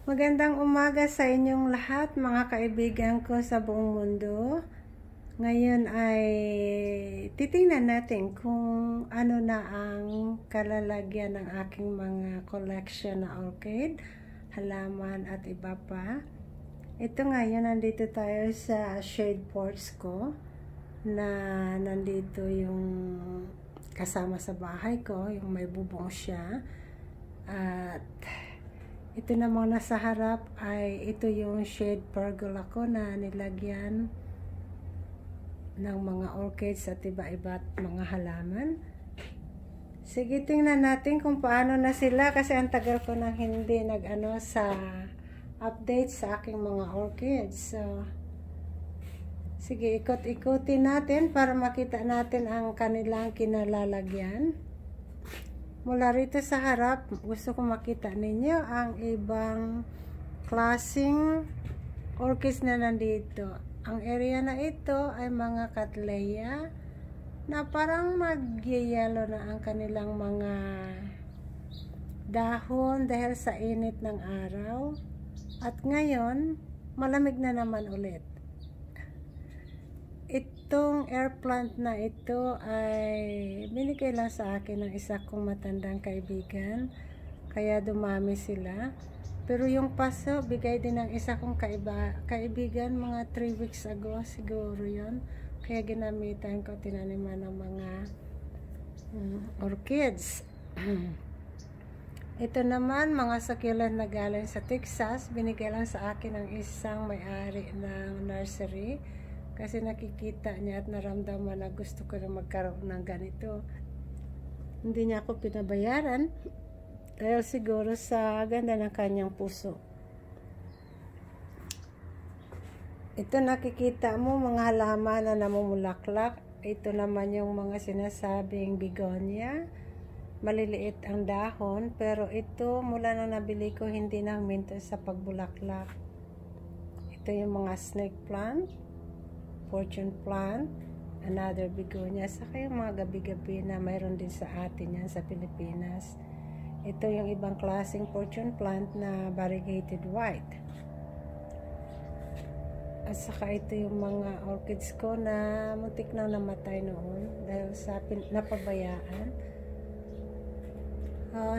Magandang umaga sa inyong lahat, mga kaibigan ko sa buong mundo. Ngayon ay titingnan natin kung ano na ang kalalagyan ng aking mga collection na orchid, halaman at iba pa. Ito ngayon, nandito tayo sa shade pots ko na nandito yung kasama sa bahay ko, yung may bubong siya. At ito namang nasa harap ay ito yung shade pergola ko na nilagyan ng mga orchids at iba-iba't mga halaman. Sige, tingnan natin kung paano na sila kasi ang tagal ko nang hindi nag-ano sa update sa aking mga orchids. So, sige, ikot-ikutin natin para makita natin ang kanilang kinalalagyan. Mula rito sa harap, gusto ko makita ninyo ang ibang klaseng orchids na nandito. Ang area na ito ay mga cattleya na parang mag-yellow na ang kanilang mga dahon dahil sa init ng araw. At ngayon, malamig na naman ulit. Itong air plant na ito ay binigay lang sa akin ng isa kong matandang kaibigan, kaya dumami sila. Pero yung paso, bigay din ng isa kong kaibigan mga 3 weeks ago siguro yon. Kaya ginamitan ko, tinaniman ng mga orchids. Ito naman, mga succulent na galing sa Texas, binigay lang sa akin ng isang may-ari ng nursery. Kasi nakikita niya at naramdaman na gusto ko na magkaroon ng ganito. Hindi niya ako pinabayaran dahil siguro sa ganda ng kanyang puso. Ito nakikita mo mga halaman na namumulaklak. Ito naman yung mga sinasabing begonia. Maliliit ang dahon pero ito mula na nabili ko hindi na huminto sa pagbulaklak. Ito yung mga snake plant, fortune plant, another begonia, saka yung mga gabi-gabi na mayroon din sa atin yan sa Pilipinas. Ito yung ibang klaseng fortune plant na variegated white. At saka ito yung mga orchids ko na muntik nang namatay noon dahil sa napabayaan.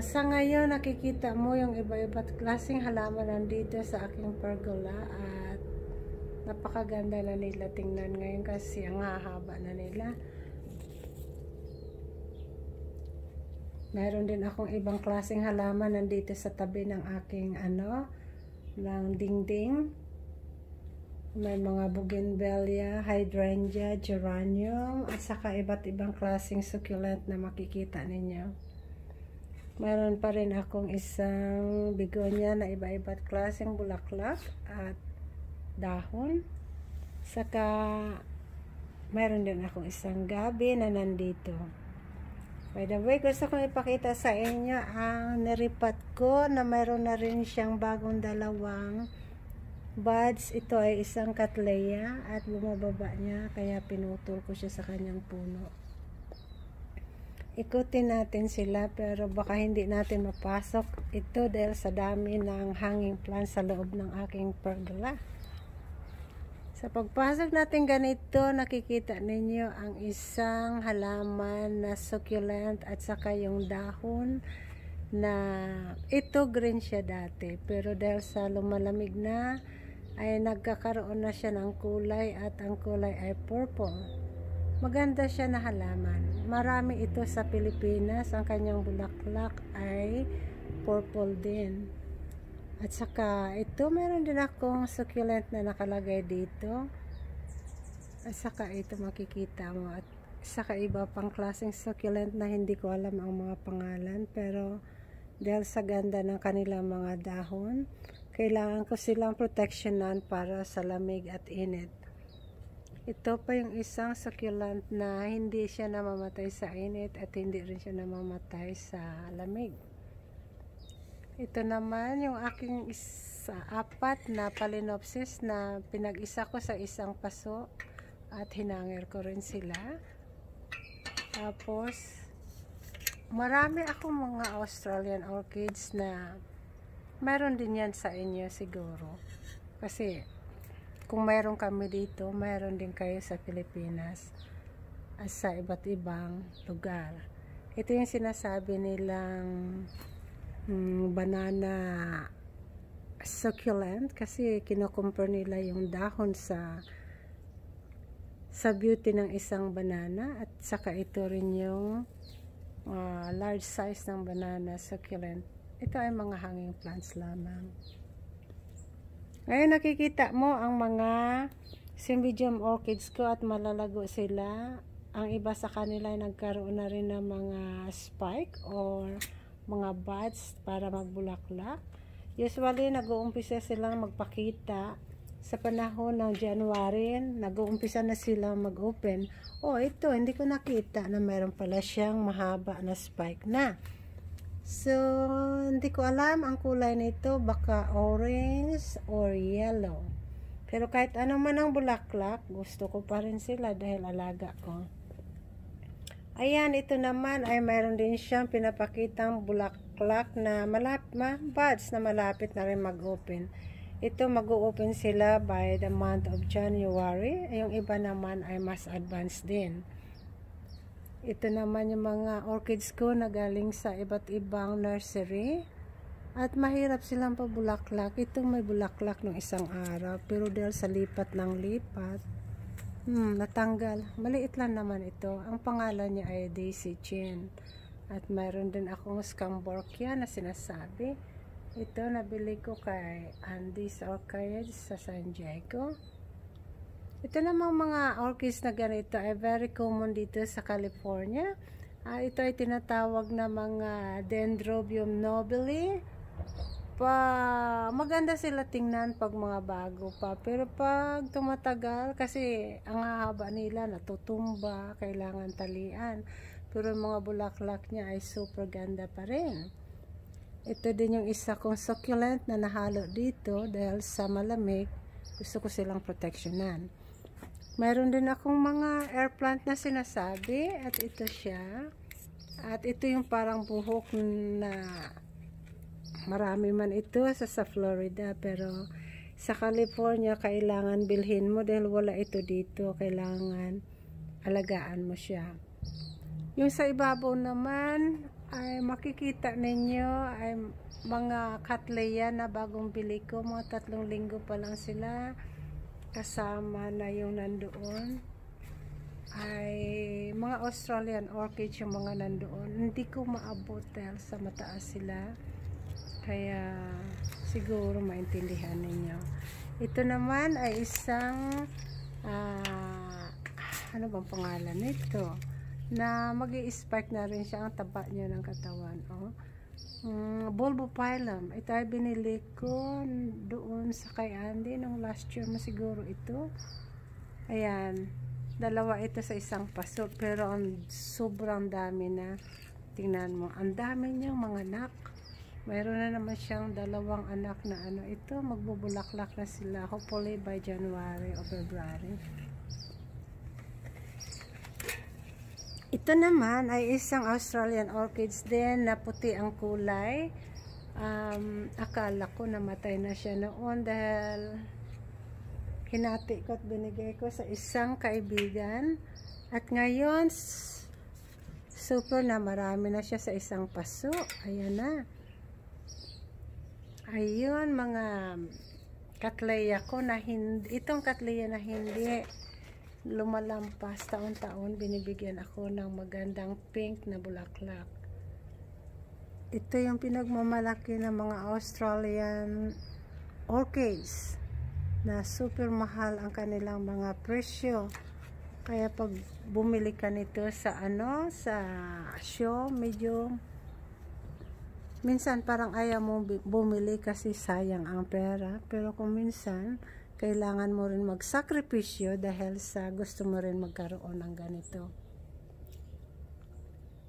Sa ngayon nakikita mo yung iba-iba't klaseng halaman nandito sa aking pergola at napakaganda na nila tingnan ngayon kasi ang hahaba na nila. Meron din akong ibang klaseng halaman nandito sa tabi ng aking ng dingding. May mga bougainvillea, hydrangea, geranium, at saka iba't ibang klaseng succulent na makikita ninyo. Meron pa rin akong isang begonia na iba-iba't klaseng bulaklak at dahon. Saka mayroon din akong isang gabi na nandito. By the way, gusto kong ipakita sa inyo ang niripat ko na mayroon na rin siyang bagong dalawang buds. Ito ay isang cattleya at bumababa niya kaya pinutol ko siya sa kanyang puno. Ikutin natin sila pero baka hindi natin mapasok ito dahil sa dami ng hanging plants sa loob ng aking pergola. Sa pagpasok natin ganito, nakikita ninyo ang isang halaman na succulent at saka yung dahon na ito green siya dati. Pero dahil sa lumalamig na, ay nagkakaroon na siya ng kulay at ang kulay ay purple. Maganda siya na halaman. Marami ito sa Pilipinas. Ang kanyang bulaklak ay purple din. At saka ito meron din akong succulent na nakalagay dito. At saka ito makikita mo. At saka iba pang klaseng succulent na hindi ko alam ang mga pangalan. Pero dahil sa ganda ng kanilang mga dahon, kailangan ko silang protectionan para sa lamig at init. Ito pa yung isang succulent na hindi siya namamatay sa init at hindi rin siya namamatay sa lamig. Ito naman yung aking apat na phalaenopsis na pinag-isa ko sa isang paso at hinanger ko rin sila. Tapos marami akong mga Australian orchids na Meron din yan sa inyo siguro. Kasi, kung mayroon kami dito, mayroon din kayo sa Pilipinas at sa iba't ibang lugar. Ito yung sinasabi nilang banana succulent kasi kinukumpare nila yung dahon sa beauty ng isang banana at saka ito rin yung large size ng banana succulent. Ito ay mga hanging plants lamang. Ngayon nakikita mo ang mga Cymbidium orchids ko at malalago sila. Ang iba sa kanila ay nagkaroon na rin ng mga spike or mga buds para magbulaklak. Usually, nag-uumpisa silang magpakita sa panahon ng January. Nag-uumpisa na silang mag-open. Oh, ito, hindi ko nakita na mayroon pala siyang mahaba na spike na. So, hindi ko alam ang kulay nito. Baka orange or yellow. Pero kahit ano man ang bulaklak, gusto ko pa rin sila dahil alaga ko. Ayan, ito naman ay mayroon din siyang pinapakitang bulaklak na buds na malapit na rin mag-open. Ito mag-open sila by the month of January. Yung iba naman ay mas advanced din. Ito naman yung mga orchids ko na galing sa iba't ibang nursery. At mahirap silang pabulaklak. Ito may bulaklak ng isang araw. Pero dahil sa lipat ng lipat, natanggal. Maliit lang naman ito. Ang pangalan niya ay Daisy Chain. At mayroon din akong Scamborkia na sinasabi. Ito nabili ko kay Andy's Orchids sa San Diego. Ito namang mga orchids na ganito ay very common dito sa California. Ito ay tinatawag na mga Dendrobium nobile. Maganda sila tingnan pag mga bago pa, pero pag tumatagal kasi ang haba nila natutumba, kailangan talian, pero mga bulaklak niya ay super ganda pa rin. Ito din yung isa kong succulent na nahalo dito dahil sa malamig gusto ko silang proteksyonan. Mayroon din akong mga air plant na sinasabi at ito siya, at ito yung parang buhok na marami man ito sa Florida, pero sa California kailangan bilhin mo dahil wala ito dito. Kailangan alagaan mo siya. Yung sa ibabaw naman ay makikita ninyo ay mga cattleya na bagong bili ko. Mga 3 linggo pa lang sila. Kasama na yung nandoon ay mga Australian orchids yung mga nandoon. Hindi ko maabot dahil sa mataas sila. Kaya siguro maintindihan ninyo. Ito naman ay isang ano bang pangalan nito? Na mag-i-spike na rin siya. Ang taba niya ng katawan. Bulbophyllum. Ito ay binili ko doon sa kay Andy nung last year mo siguro ito. Ayan. 2 ito sa isang paso. Pero ang sobrang dami na. Tingnan mo. Ang dami niyang mga anak. Mayroon na naman siyang 2 anak na ito, magbubulaklak na sila hopefully by January or February. Ito naman ay isang Australian orchids din na puti ang kulay. Akala ko namatay na siya noon dahil hinati ko at binigay ko sa isang kaibigan, at ngayon super na marami na siya sa isang paso. Ayan na. Ayun, mga Cattleya ko na hindi, itong Cattleya na hindi lumalampas taon-taon, binibigyan ako ng magandang pink na bulaklak. Ito yung pinagmamalaki ng mga Australian orchids na super mahal ang kanilang mga presyo. Kaya pag bumili ka nito sa sa show, medyo minsan parang ayaw mo bumili kasi sayang ang pera, pero kung minsan kailangan mo rin magsakripisyo dahil sa gusto mo rin magkaroon ng ganito.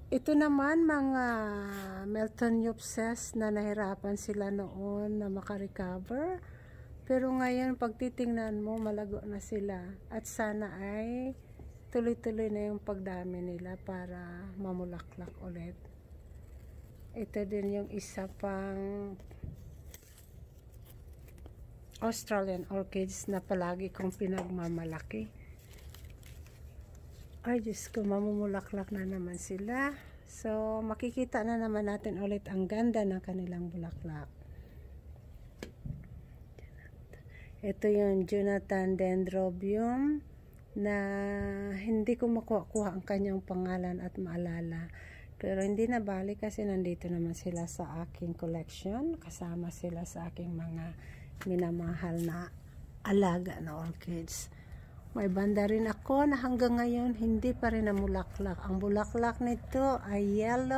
Ito naman mga Miltoniopsis na nahirapan sila noon na makarecover, pero ngayon pag titingnan mo malago na sila, at sana ay tuloy-tuloy na yung pagdami nila para mamulaklak ulit. Ito din yung isa pang Australian orchids na palagi kong pinagmamalaki. Ay, Diyos ko, mamumulaklak na naman sila. So, makikita na naman natin ulit ang ganda ng kanilang bulaklak. Ito yung Jonathan Dendrobium na hindi ko makuha ang kanyang pangalan at maalala. Pero hindi na bali kasi nandito naman sila sa aking collection. Kasama sila sa aking mga minamahal na alaga na orchids. May banda rin ako na hanggang ngayon hindi pa rin namulaklak. Ang bulaklak nito ay yellow.